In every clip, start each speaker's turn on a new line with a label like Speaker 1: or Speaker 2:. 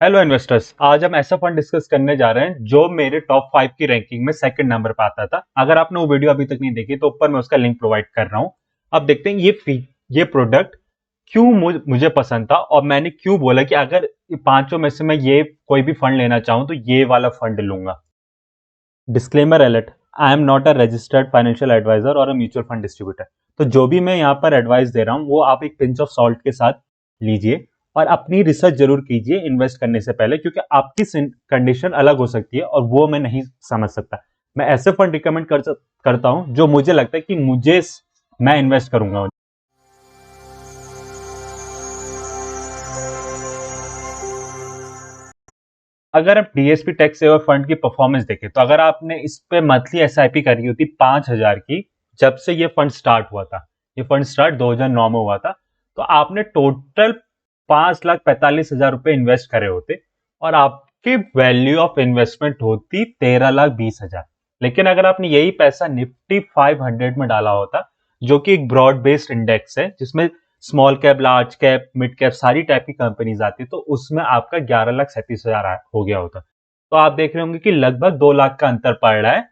Speaker 1: Hello investors. आज हम ऐसा फंड डिस्कस करने जा रहे हैं जो मेरे टॉप 5 की रैंकिंग में सेकंड नंबर पे आता था। अगर आपने वो वीडियो अभी तक नहीं देखी तो ऊपर मैं उसका लिंक प्रोवाइड कर रहा हूं। अब देखते हैं ये प्रोडक्ट क्यों मुझे पसंद था और मैंने क्यों बोला कि अगर पांचों में से मैं ये कोई भी फंड लेना चाहूं तो ये वाला फंड लूंगा। Disclaimer alert, I am not a registered financial advisor और अ म्यूचुअल फंड डिस्ट्रीब्यूटर। तो जो भी मैं यहाँ पर एडवाइस दे रहा हूँ वो आप एक पिंच ऑफ सॉल्ट के साथ लीजिए और अपनी रिसर्च जरूर कीजिए इन्वेस्ट करने से पहले, क्योंकि आपकी कंडीशन अलग हो सकती है और वो मैं नहीं समझ सकता। मैं ऐसे फंड रिकमेंड करता हूँ जो मुझे लगता है कि मैं इन्वेस्ट करूंगा। अगर हम डीएसपी टैक्स सेवर फंड की परफॉर्मेंस देखें तो अगर आपने इस पे मंथली एसआईपी करी होती 5,000 की, जब से ये फंड स्टार्ट हुआ था, ये फंड स्टार्ट 2009 में हुआ था, तो आपने टोटल 5,45,000 रुपए इन्वेस्ट करे होते और आपकी वैल्यू ऑफ इन्वेस्टमेंट होती 13,20,000। लेकिन अगर आपने यही पैसा निफ्टी 500 में डाला होता, जो कि एक ब्रॉड बेस्ड इंडेक्स है जिसमें small cap, large cap, mid cap सारी टाइप की कंपनीज आती है, तो उसमें आपका 11,37,000 हो गया होता। तो आप देख रहे होंगे कि लगभग 2 लाख का अंतर पड़ रहा है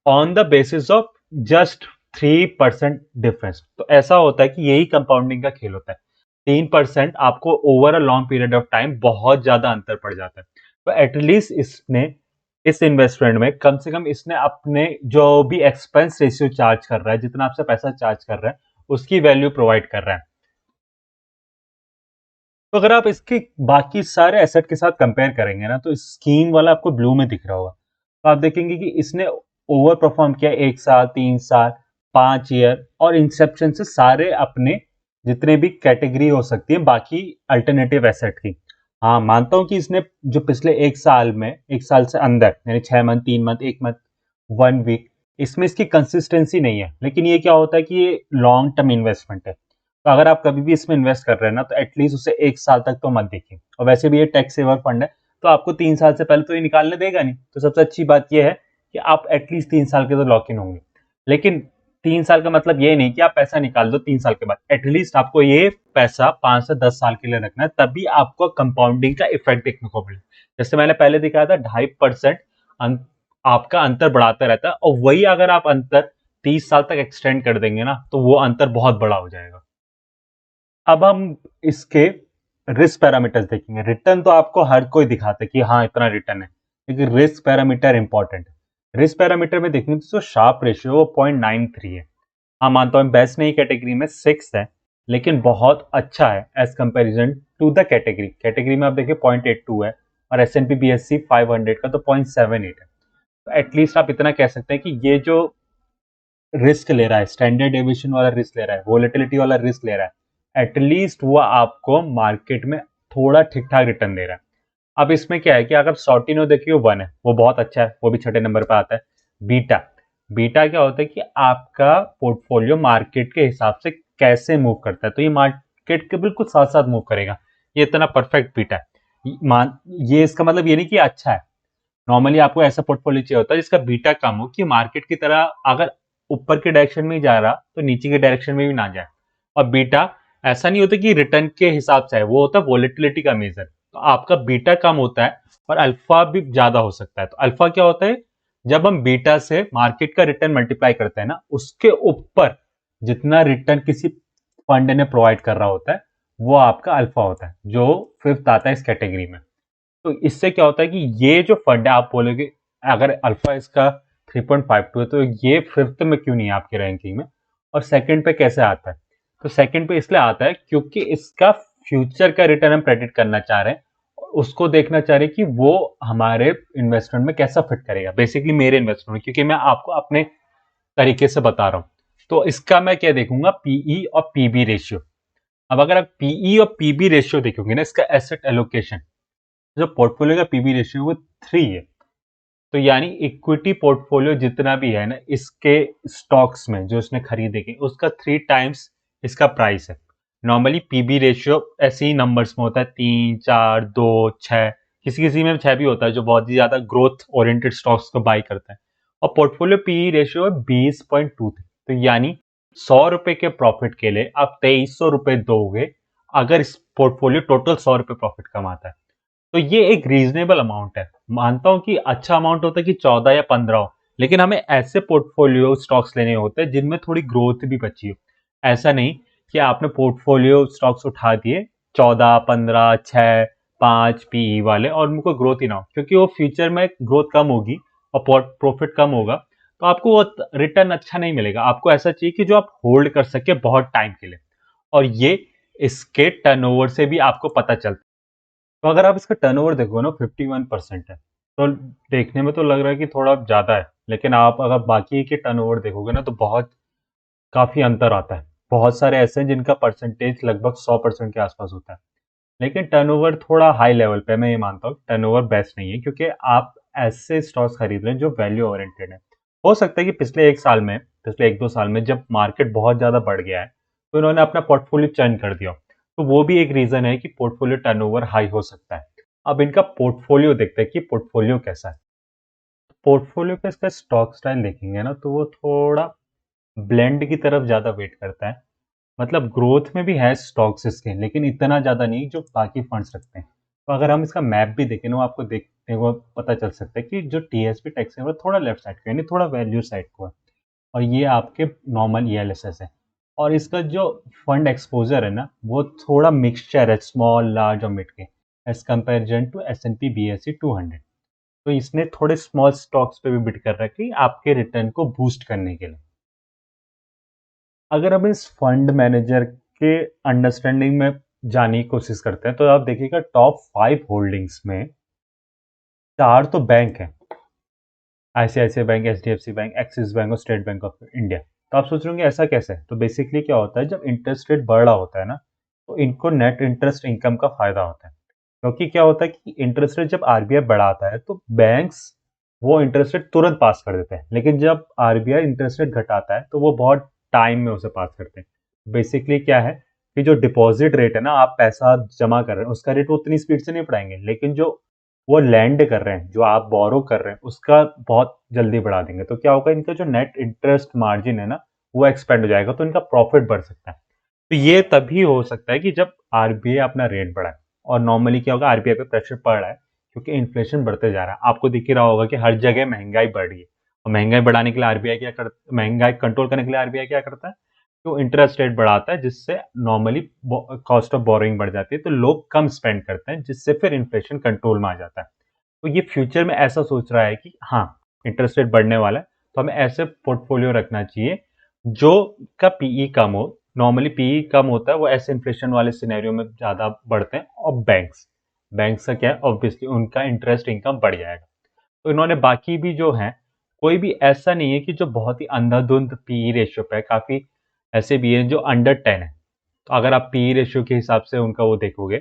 Speaker 1: on the basis of just 3% difference. तो ऐसा होता है कि यही कंपाउंडिंग का खेल होता है। 3% आपको over a long period of time बहुत ज्यादा अंतर पड़ जाता है। तो एटलीस्ट इसने इस इन्वेस्टमेंट में कम से कम इसने अपने जो भी एक्सपेंस रेशियो चार्ज कर रहा है, जितना आपसे पैसा चार्ज कर रहा है, उसकी वैल्यू प्रोवाइड कर रहा है। तो अगर आप इसके बाकी सारे एसेट के साथ कंपेयर करेंगे ना, तो स्कीम वाला आपको ब्लू में दिख रहा होगा, तो आप देखेंगे कि इसने ओवर परफॉर्म किया 1 साल, 3 साल, 5 ईयर और इंसेप्शन से सारे अपने जितने भी कैटेगरी हो सकती है बाकी अल्टरनेटिव एसेट की। हाँ, मानता हूं कि इसने जो पिछले 1 साल में, 1 साल से अंदर यानी 6 मंथ, 3 मंथ, 1 मंथ, 1 वीक, इसमें इसकी कंसिस्टेंसी नहीं है। लेकिन ये क्या होता है कि ये लॉन्ग टर्म इन्वेस्टमेंट है, तो अगर आप कभी भी इसमें इन्वेस्ट कर रहे हैं ना, तो एटलीस्ट उसे 1 साल तक तो मत देखिए। और वैसे भी ये टैक्स सेवर फंड है, तो आपको 3 साल से पहले तो ये निकालने देगा नहीं। तो सबसे अच्छी बात ये है कि आप एटलीस्ट 3 साल के तो लॉक इन होंगे। लेकिन 3 साल का मतलब ये नहीं कि आप पैसा निकाल दो 3 साल के बाद। एटलीस्ट आपको ये पैसा 5 से 10 साल के लिए रखना है, तभी आपको कंपाउंडिंग का इफेक्ट देखने को मिले। जैसे मैंने पहले दिखाया था 2.5% आपका अंतर बढ़ाता रहता है, और वही अगर आप अंतर 30 साल तक एक्सटेंड कर देंगे ना, तो वो अंतर बहुत बड़ा हो जाएगा। अब हम इसके रिस्क पैरामीटर्स देखेंगे। रिटर्न तो आपको हर कोई दिखाता है कि हाँ इतना रिटर्न है, लेकिन रिस्क पैरामीटर इंपॉर्टेंट है। रिस्क पैरामीटर में देखेंगे तो शार्प रेशियो वो 0.93 है। हाँ, मानता हूँ बेस्ट नहीं, कैटेगरी में 6 है, लेकिन बहुत अच्छा है as comparison to the category. Category में आप देखिए 0.82 है, और S and P B S E 500 का तो 0.78 है। तो एटलीस्ट आप इतना कह सकते हैं कि ये जो रिस्क ले रहा है, स्टैंडर्ड डेविएशन वाला रिस्क ले रहा है, वोलेटिलिटी वाला रिस्क ले रहा है, एटलीस्ट वो आपको मार्केट में थोड़ा ठीक ठाक रिटर्न दे रहा है। अब इसमें क्या है कि अगर शॉर्टिनो देखिए 1 है, वो बहुत अच्छा है, वो भी छठे नंबर पर आता है। बीटा, बीटा क्या होता है कि आपका पोर्टफोलियो मार्केट के हिसाब से कैसे मूव करता है, तो ये मार्केट के बिल्कुल साथ साथ मूव करेगा। ये इतना परफेक्ट बीटा है। ये इसका मतलब ये नहीं कि अच्छा है। नॉर्मली आपको ऐसा पोर्टफोलियो चाहिए होता है जिसका बीटा कम हो, कि मार्केट की तरह अगर ऊपर के डायरेक्शन में ही जा रहा तो नीचे के डायरेक्शन में भी ना जाए। और बीटा ऐसा नहीं होता कि रिटर्न के हिसाब से है, वो होता है वोलेटिलिटी का मेजर। तो आपका बीटा कम होता है और अल्फा भी ज्यादा हो सकता है। तो अल्फा क्या होता है, जब हम बीटा से मार्केट का रिटर्न मल्टीप्लाई करते हैं ना, उसके ऊपर जितना रिटर्न किसी फंड ने प्रोवाइड कर रहा होता है, वो आपका अल्फा होता है, जो फिफ्थ आता है इस कैटेगरी में। तो इससे क्या होता है कि ये जो फंड है, आप बोलोगे अगर अल्फा इसका 3.52 है, तो ये फिफ्थ में क्यों नहीं है आपकी रैंकिंग में, और सेकंड पे कैसे आता है? तो सेकंड पे इसलिए आता है क्योंकि इसका फ्यूचर का रिटर्न हम प्रेडिक्ट करना चाह रहे हैं, उसको देखना चाह रहे हैं कि वो हमारे इन्वेस्टमेंट में कैसा फिट करेगा, बेसिकली मेरे इन्वेस्टमेंट में, क्योंकि मैं आपको अपने तरीके से बता रहा हूँ। तो इसका मैं क्या देखूंगा, पीई और पीबी रेशियो। अब अगर आप पीई और पीबी रेशियो देखोगे ना, इसका एसेट एलोकेशन, जो पोर्टफोलियो का पीबी रेशियो वो 3 है। तो यानी इक्विटी पोर्टफोलियो जितना भी है ना इसके स्टॉक्स में जो इसने खरीदेंगे, उसका 3 टाइम्स इसका प्राइस है। नॉर्मली पीबी रेशियो ऐसे ही नंबर्स में होता है, 3, 4, 2, 6, किसी किसी में 6 भी होता है, जो बहुत ही ज्यादा ग्रोथ ओरिएंटेड स्टॉक्स को बाई करता है। और पोर्टफोलियो पीई रेशियो है 20.23। तो यानी 100 रुपए के प्रॉफिट के लिए आप 2300 रुपए दोगे, अगर इस पोर्टफोलियो टोटल 100 रुपए प्रॉफिट कमाता है। तो ये एक रीजनेबल अमाउंट है। मानता हूं कि अच्छा अमाउंट होता है कि 14 या 15 हो, लेकिन हमें ऐसे पोर्टफोलियो स्टॉक्स लेने होते हैं जिनमें थोड़ी ग्रोथ भी बची हो। ऐसा नहीं कि आपने पोर्टफोलियो स्टॉक्स उठा दिए 14, 15, 6, 5 पीई वाले और उनको ग्रोथ ही ना हो, क्योंकि वो फ्यूचर में ग्रोथ कम होगी और प्रॉफिट कम होगा, तो आपको वो रिटर्न अच्छा नहीं मिलेगा। आपको ऐसा चाहिए कि जो आप होल्ड कर सके बहुत टाइम के लिए, और ये इसके टर्नओवर से भी आपको पता चलता है। तो अगर आप इसका टर्नओवर देखो ना 51% है, तो देखने में तो लग रहा है कि थोड़ा ज़्यादा है, लेकिन आप अगर बाकी के टर्नओवर देखोगे ना तो बहुत काफ़ी अंतर आता है। बहुत सारे ऐसे हैं जिनका परसेंटेज लगभग 100% के आसपास होता है, लेकिन टर्नओवर थोड़ा हाई लेवल पे। मैं ये मानता हूँ टर्नओवर बेस्ट नहीं है, क्योंकि आप ऐसे स्टॉक्स खरीद रहे हैं जो वैल्यू ओरिएंटेड है। हो सकता है कि पिछले 1-2 साल में जब मार्केट बहुत ज़्यादा बढ़ गया है, तो इन्होंने अपना पोर्टफोलियो चेंज कर दिया, तो वो भी एक रीज़न है कि पोर्टफोलियो टर्नओवर हाई हो सकता है। अब इनका पोर्टफोलियो देखते हैं कि पोर्टफोलियो कैसा है। पोर्टफोलियो पे इसका स्टॉक स्टाइल देखेंगे ना तो वो थोड़ा ब्लेंड की तरफ ज़्यादा वेट करता है। मतलब ग्रोथ में भी है स्टॉक्स इसके, लेकिन इतना ज़्यादा नहीं जो बाकी फंड्स रखते हैं। तो अगर हम इसका मैप भी देखें ना, वो आपको देखने को पता चल सकता है कि जो टीएसपी टैक्स है वो थोड़ा लेफ्ट साइड का, यानी थोड़ा वैल्यू साइड को है, और ये आपके नॉर्मल ईएलएसएस है। और इसका जो फंड एक्सपोजर है ना वो थोड़ा मिक्सचर है स्मॉल, लार्ज और मिड के, as comparison to S&P BSE 200। तो इसने थोड़े स्मॉल स्टॉक्स पे भी बिट कर रखी आपके रिटर्न को बूस्ट करने के लिए। अगर हम इस फंड मैनेजर के अंडरस्टैंडिंग में जाने की कोशिश करते हैं, तो आप देखिएगा टॉप 5 होल्डिंग्स में 4 तो बैंक है, ICICI bank, HDFC bank, axis bank और स्टेट बैंक ऑफ इंडिया। तो आप सोच रहे होंगे ऐसा कैसे है? तो बेसिकली क्या होता है, जब इंटरेस्ट रेट बढ़ रहा होता है ना, तो इनको नेट इंटरेस्ट इनकम का फायदा होता है। क्योंकि क्या होता है कि इंटरेस्ट रेट जब आरबीआई बढ़ाता है तो बैंक्स वो इंटरेस्ट रेट तुरंत पास कर देते हैं, लेकिन जब आरबीआई इंटरेस्ट रेट घटाता है तो वो बहुत टाइम में उसे पास करते हैं। बेसिकली क्या है कि जो डिपॉजिट रेट है ना, आप पैसा जमा कर रहे हैं उसका रेट वो उतनी स्पीड से नहीं बढ़ाएंगे, लेकिन जो वो लैंड कर रहे हैं, जो आप बोरो कर रहे हैं, उसका बहुत जल्दी बढ़ा देंगे। तो क्या होगा, इनका जो नेट इंटरेस्ट मार्जिन है ना वो एक्सपेंड हो जाएगा, तो इनका प्रॉफिट बढ़ सकता है। तो ये तभी हो सकता है कि जब आरबीआई अपना रेट बढ़ाए। और नॉर्मली क्या होगा, आरबीआई पे प्रेशर पड़ रहा है क्योंकि इन्फ्लेशन बढ़ते जा रहा है। आपको दिख ही रहा होगा कि हर जगह महंगाई बढ़ रही है, और महंगाई बढ़ाने के लिए आरबीआई क्या करता, महंगाई कंट्रोल करने के लिए आरबीआई क्या करता है, तो इंटरेस्ट रेट बढ़ाता है, जिससे नॉर्मली कॉस्ट ऑफ बोरोइंग बढ़ जाती है, तो लोग कम स्पेंड करते हैं, जिससे फिर इन्फ्लेशन कंट्रोल में आ जाता है। तो ये फ्यूचर में ऐसा सोच रहा है कि हाँ, इंटरेस्ट रेट बढ़ने वाला है, तो हमें ऐसे पोर्टफोलियो रखना चाहिए जो का पीई कम हो। नॉर्मली पीई कम होता है वो ऐसे इन्फ्लेशन वाले सिनेरियो में ज़्यादा बढ़ते हैं। और बैंक्स बैंक्स का क्या है, ऑब्वियसली उनका इंटरेस्ट इनकम बढ़ जाएगा। तो इन्होंने बाकी भी जो है, कोई भी ऐसा नहीं है कि जो बहुत ही अंधाधुंध पीई रेशियो पे है, काफ़ी ऐसे भी हैं जो अंडर 10 है। तो अगर आप पी रेशियो के हिसाब से उनका वो देखोगे,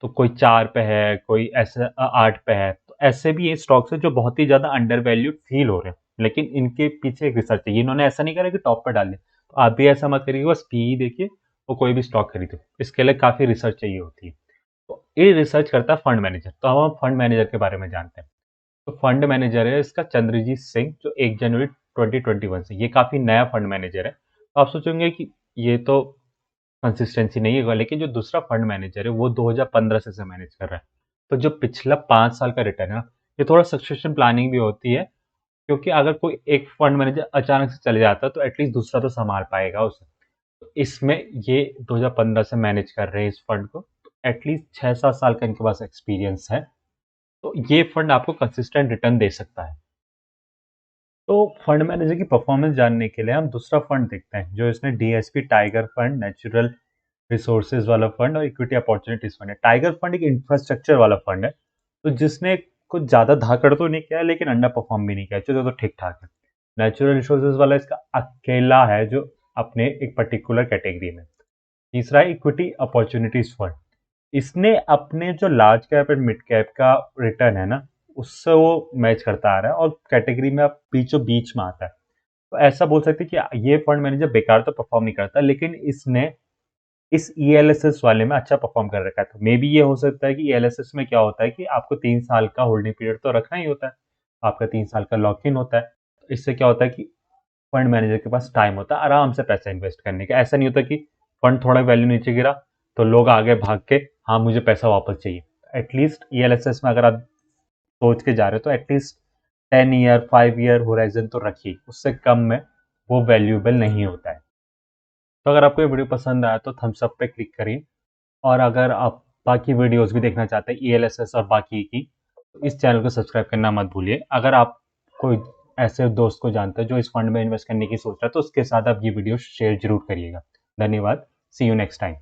Speaker 1: तो कोई 4 पे है, कोई ऐसे 8 पे है, तो ऐसे भी ये स्टॉक्स है जो बहुत ही ज़्यादा अंडर वैल्यूड फील हो रहे हैं, लेकिन इनके पीछे एक रिसर्च है। इन्होंने ऐसा नहीं करा कि टॉप पे डाल दिया। तो आप भी ऐसा मत करिए बस पीई देखिए और कोई भी स्टॉक खरीदो, इसके लिए काफ़ी रिसर्च चाहिए होती है। तो ये रिसर्च करता है फंड मैनेजर। तो हम फंड मैनेजर के बारे में जानते हैं। तो फंड मैनेजर है इसका चंद्रजीत सिंह, जो 1 जनवरी 2021 से, ये काफ़ी नया फंड मैनेजर है। तो आप सोचेंगे कि ये तो कंसिस्टेंसी नहीं होगा, लेकिन जो दूसरा फंड मैनेजर है वो 2015 से मैनेज कर रहा है। तो जो पिछला 5 साल का रिटर्न है ना, ये थोड़ा सक्सेशन प्लानिंग भी होती है, क्योंकि अगर कोई एक फंड मैनेजर अचानक से चले जाता है तो एटलीस्ट दूसरा तो संभाल पाएगा उसे। तो इसमें ये 2015 से मैनेज कर रहे हैं इस फंड को, तो एटलीस्ट 6-7 साल का इनके पास एक्सपीरियंस है। तो ये फंड आपको कंसिस्टेंट रिटर्न दे सकता है। तो फंड मैनेजर की परफॉर्मेंस जानने के लिए हम दूसरा फंड देखते हैं, जो इसने DSP tiger fund, natural resources वाला फंड और इक्विटी अपॉर्चुनिटीज फंड है। टाइगर फंड एक इंफ्रास्ट्रक्चर वाला फंड है, तो जिसने कुछ ज्यादा धाकड़ तो नहीं किया है, लेकिन अंडर परफॉर्म भी नहीं किया, तो ठीक ठाक है। नेचुरल रिसोर्सेज वाला इसका अकेला है जो अपने एक पर्टिकुलर कैटेगरी में। तीसरा है इक्विटी अपॉर्चुनिटीज फंड। इसने अपने जो large cap and mid cap का रिटर्न है ना, उससे वो मैच करता आ रहा है और कैटेगरी में अब बीचों बीच में आता है। तो ऐसा बोल सकते हैं कि ये फंड मैनेजर बेकार तो परफॉर्म नहीं करता, लेकिन इसने इस ईएलएसएस वाले में अच्छा परफॉर्म कर रखा है। तो मे बी ये हो सकता है कि ईएलएसएस में क्या होता है कि आपको 3 साल का होल्डिंग पीरियड तो रखना ही होता है, आपका 3 साल का लॉक इन होता है। तो इससे क्या होता है कि फंड मैनेजर के पास टाइम होता है आराम से पैसा इन्वेस्ट करने का। ऐसा नहीं होता कि फंड थोड़ा वैल्यू नीचे गिरा तो लोग आगे भाग के हाँ मुझे पैसा वापस चाहिए, एटलीस्ट ELSS में अगर आप सोच के जा रहे हो तो एटलीस्ट 10 ईयर 5 ईयर होराइजन तो रखिए, उससे कम में वो वैल्यूएबल नहीं होता है। तो अगर आपको ये वीडियो पसंद आया तो थम्स अप पे क्लिक करिए, और अगर आप बाकी वीडियोस भी देखना चाहते हैं ELSS और बाकी की, तो इस चैनल को सब्सक्राइब करना मत भूलिए। अगर आप कोई ऐसे दोस्त को जानते हैं जो इस फंड में इन्वेस्ट करने की सोच रहा है तो उसके साथ आप ये वीडियो शेयर जरूर करिएगा। धन्यवाद। सी यू नेक्स्ट टाइम।